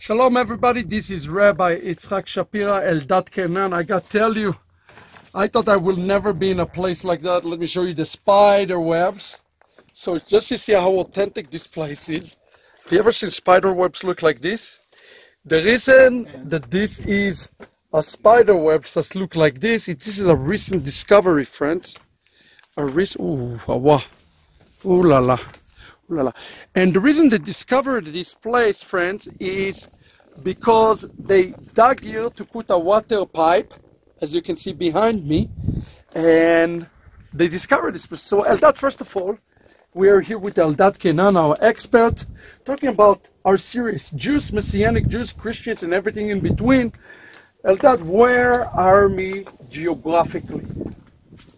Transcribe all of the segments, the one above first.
Shalom everybody, this is Rabbi Shapira, Eldad Keynan. I got to tell you, I thought I will never be in a place like that. Let me show you the spider webs. So just to see how authentic this place is. Have you ever seen spider webs look like this? The reason that this is a spider web that look like this is a recent discovery, friends. A recent, ooh la la. And the reason they discovered this place, friends, is because they dug here to put a water pipe, as you can see behind me, and they discovered this place. So Eldad, first of all, we are here with Eldad Keynan, our expert, talking about our series, Jews, Messianic Jews, Christians, and everything in between. Eldad, where are we geographically?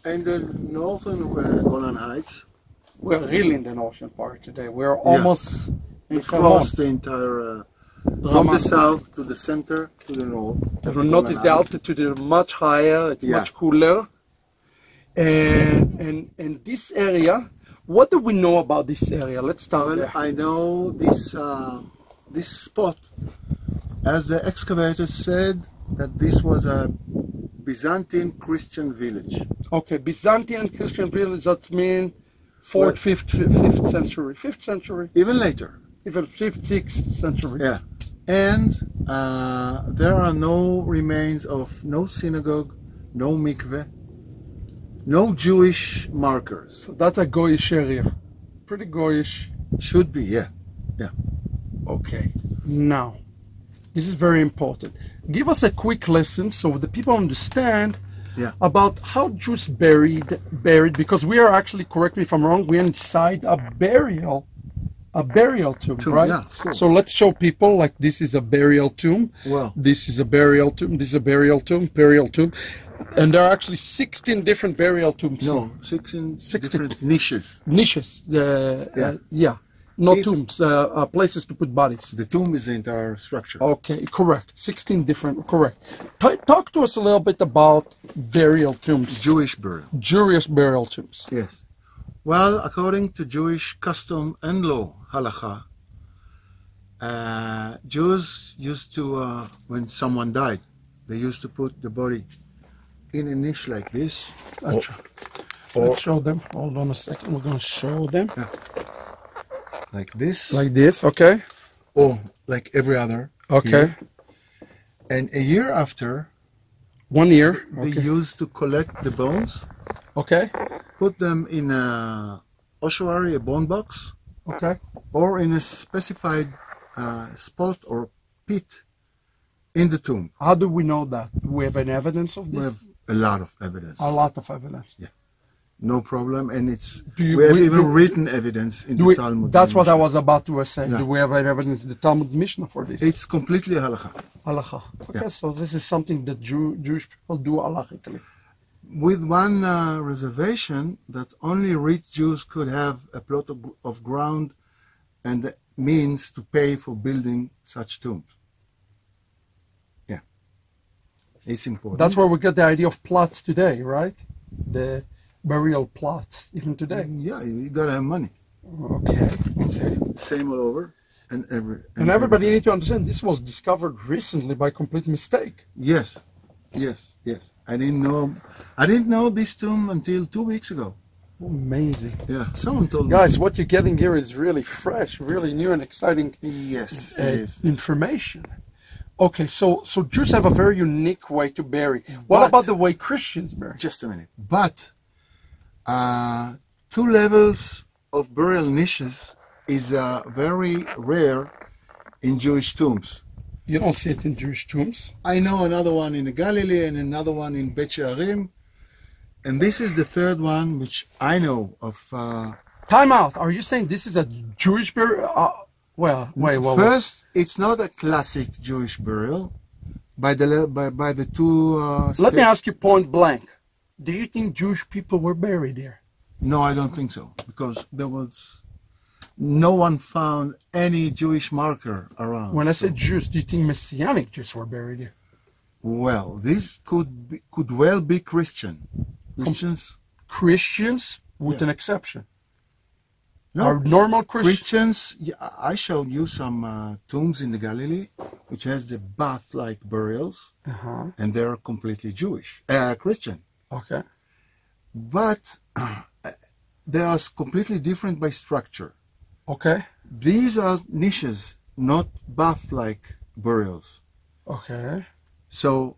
In the northern Golan Heights. We're really in the northern part today. We're almost in across the entire, from the south to the center to the north. The north is the altitude is much higher. It's much cooler. And this area, what do we know about this area? Let's start there. I know this this spot, as the excavators said, that this was a Byzantine Christian village. Okay, Byzantine Christian village, that means 4th, 5th century. 5th century. Even later. Even 5th, 6th century. Yeah. And there are no remains of no synagogue, no mikveh, no Jewish markers. So that's a Goyish area. Pretty Goyish. Should be, yeah. Yeah. Okay. Now, this is very important. Give us a quick lesson so the people understand about how Jews buried, because we are actually, correct me if I'm wrong, we are inside a burial tomb, right? Yeah, sure. So let's show people, like, this is a burial tomb. Well, this is a burial tomb. This is a burial tomb. And there are actually 16 different burial tombs. No, 16 different niches. Niches. Not tombs, places to put bodies. The tomb is the entire structure. Okay, correct. 16 different, correct. Talk to us a little bit about burial tombs. Jewish burial. Jewish burial tombs. Yes. Well, according to Jewish custom and law, halakha, Jews used to, when someone died, they used to put the body in a niche like this. Let's show them. Hold on a second. We're going to show them. Yeah. Like this. Like this, okay. Or like every other. Okay. Here. And a year after, 1 year, they used to collect the bones. Okay. Put them in a ossuary, a bone box. Okay. Or in a specified spot or pit in the tomb. How do we know that? Do we have any evidence of this? We have a lot of evidence. A lot of evidence. Yeah. No problem, and we have even written evidence in the Talmud. That's what I was about to say. Yeah. Do we have any evidence in the Talmud Mishnah for this? It's completely halakha. Halakha. Okay, so this is something that Jewish people do halachically. With one reservation, that only rich Jews could have a plot of ground and the means to pay for building such tombs. Yeah. It's important. That's where we get the idea of plots today, right? The burial plots, even today. Yeah, you gotta have money. Okay. Same all over, and everybody need to understand this was discovered recently by complete mistake. Yes. I didn't know this tomb until 2 weeks ago. Amazing. Yeah, someone told me. Guys, what you're getting here is really fresh, really new and exciting. Yes, it is. Information. Okay, so Jews have a very unique way to bury. What about the way Christians bury? Just a minute. But 2 levels of burial niches is very rare in Jewish tombs. You don't see it in Jewish tombs? I know another one in the Galilee and another one in Bet She'arim. And this is the 3rd one which I know of. Time out. Are you saying this is a Jewish burial? Wait. First, it's not a classic Jewish burial by the 2 Let me ask you point blank. Do you think Jewish people were buried here? No, I don't think so, because no one found any Jewish marker around. When I say Jews, do you think Messianic Jews were buried here? Well, this could well be Christians. Christians with an exception. Are normal Christians? Christians, yeah, I showed you some tombs in the Galilee, which has the bath-like burials, and they're completely Jewish, Christian. Okay. But they are completely different by structure. Okay. These are niches, not bath-like burials. Okay. So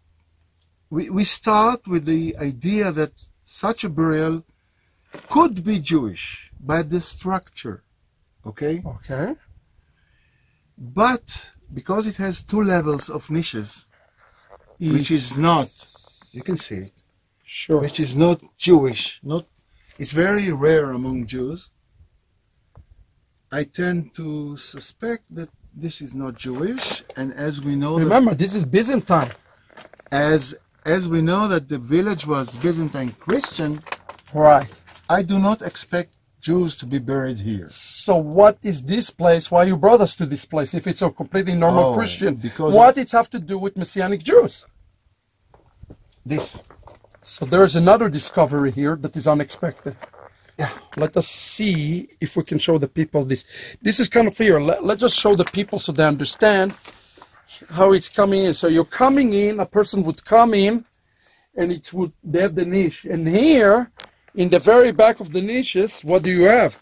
we start with the idea that such a burial could be Jewish by the structure, okay? Okay. But because it has two levels of niches, which is not, you can see it, sure. which is not Jewish, it's very rare among Jews. I tend to suspect that this is not Jewish, and as we know, Remember, this is Byzantine. as we know that the village was Byzantine Christian, Right. I do not expect Jews to be buried here. So what is this place? Why you brought us to this place if it's a completely normal Christian? Because what it have to do with Messianic Jews? This. So there is another discovery here that is unexpected. Yeah. Let us see if we can show the people this. This is kind of clear. Let's just show the people so they understand how it's coming in. So you're coming in, a person would come in, and they have the niche. And here, in the very back of the niches, what do you have?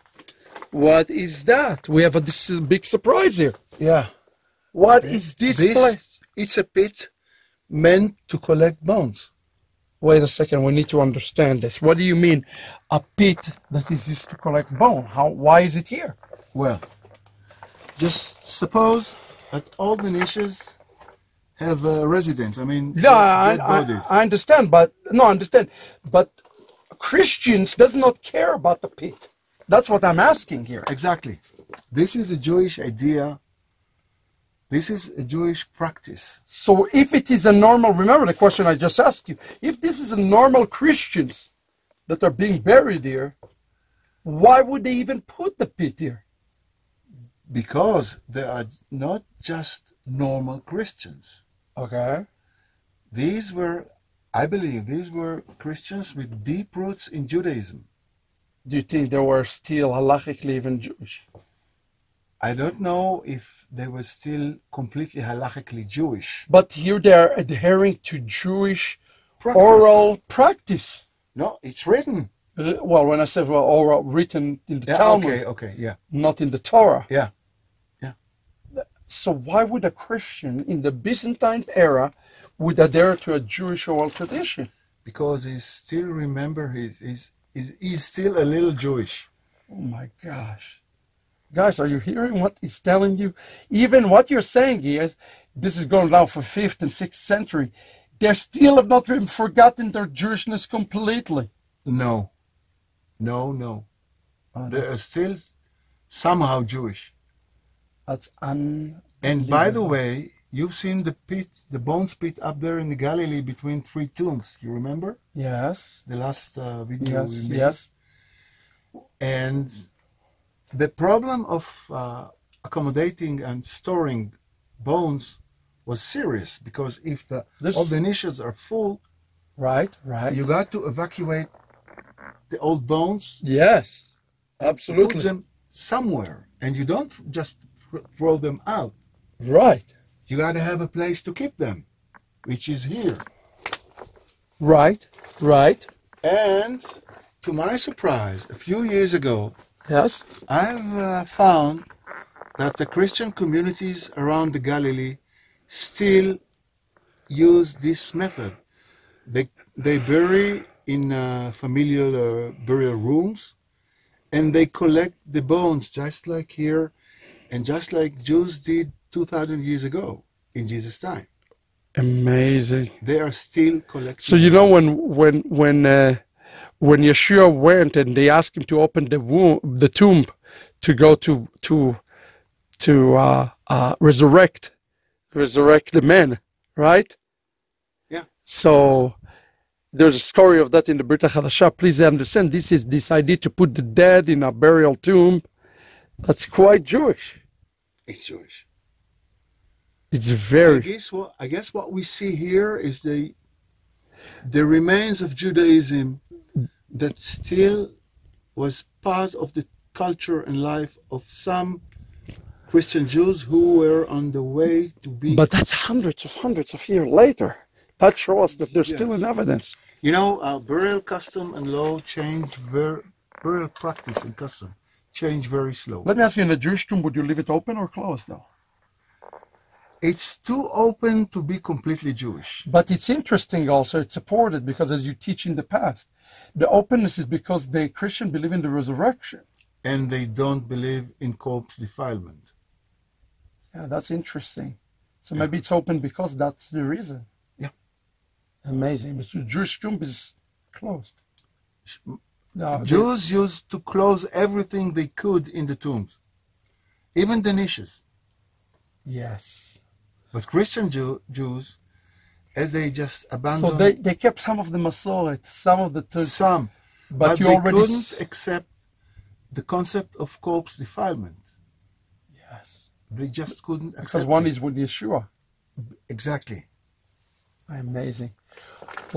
What is that? We have this big surprise here. Yeah. What is this place? It's a pit meant to collect bones. Wait a second, we need to understand this. What do you mean, a pit that is used to collect bone? Why is it here? Well, just suppose that all the niches have residents. I mean, dead bodies. I understand, but But Christians does not care about the pit. That's what I'm asking here. Exactly. This is a Jewish idea. This is a Jewish practice. So if it is a normal, remember the question I just asked you, if this is a normal Christians that are being buried here, why would they even put the pit here? Because they are not just normal Christians. Okay. I believe these were Christians with deep roots in Judaism. Do you think they were still halachically even Jewish? I don't know if they were still completely halachically Jewish. But here they are adhering to Jewish Practice. oral practice. No, it's written. Well, when I said oral, written in the Talmud. Okay, yeah. Not in the Torah. Yeah. So why would a Christian in the Byzantine era would adhere to a Jewish oral tradition? Because he still remember he's still a little Jewish. Oh my gosh. Guys, are you hearing what he's telling you? Even what you're saying is, this is going down for 5th and 6th century. They still have not even forgotten their Jewishness completely. No. They are still somehow Jewish. That's unbelievable. And by the way, you've seen the bones pit up there in the Galilee between 3 tombs. You remember? Yes. The last video we made. Yes. And the problem of accommodating and storing bones was serious, because if all the niches are full, right, you got to evacuate the old bones. Yes, absolutely. Put them somewhere, and you don't just throw them out. Right. You got to have a place to keep them, which is here. Right. And to my surprise, a few years ago, yes, I've found that the Christian communities around the Galilee still use this method. They bury in familial burial rooms, and they collect the bones just like here, and just like Jews did 2,000 years ago in Jesus' time. Amazing. They are still collecting. So you know when Yeshua went and they asked him to open the tomb to go to resurrect the men, right? Yeah. So there's a story of that in the Brit HaChadashah. Please understand, this idea to put the dead in a burial tomb, that's quite Jewish. It's Jewish. It's very. I guess what we see here is the remains of Judaism that still was part of the culture and life of some Christian Jews who were on the way to be. But that's hundreds of years later. That shows us that there's still Yes. an evidence. You know, burial custom and law change burial practice and custom change very slow. Let me ask you, in a Jewish tomb, would you leave it open or closed, though? It's too open to be completely Jewish. But it's interesting also, it's supported, because as you teach in the past, the openness is because the Christian believe in the resurrection. And they don't believe in corpse defilement. Yeah, that's interesting. So maybe it's open because that's the reason. Yeah. Amazing. But the Jewish tomb is closed. No, Jews used to close everything they could in the tombs, even the niches. Yes. But Christian Jews, as they just So abandoned they kept some of the Masoret, some of the tombs. some, But you they already couldn't accept the concept of corpse defilement. Yes. They just couldn't accept Because one it. is with Yeshua. Exactly. Amazing.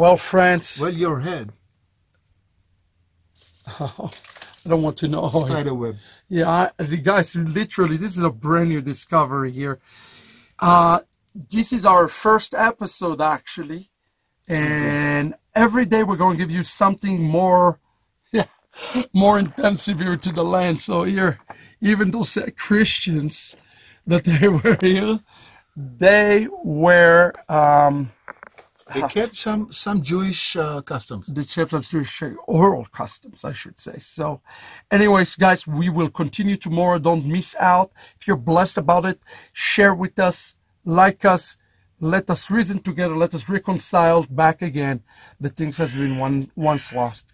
Well, friends, Well, your head, I don't want to know. spiderweb. Yeah, the guys, literally, this is a brand new discovery here. This is our first episode, actually. And every day we're going to give you something more, more intensive here to the land. So here, even those Christians that they were here, they were They kept some Jewish customs. the chapter Jewish oral customs, I should say. So anyways, guys, we will continue tomorrow. Don't miss out. If you're blessed about it, share with us, like us, let us reason together, let us reconcile back again the things that have been once lost.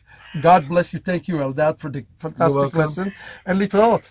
God bless you. Thank you, Eldad, for the fantastic welcome. lesson. And Litraot.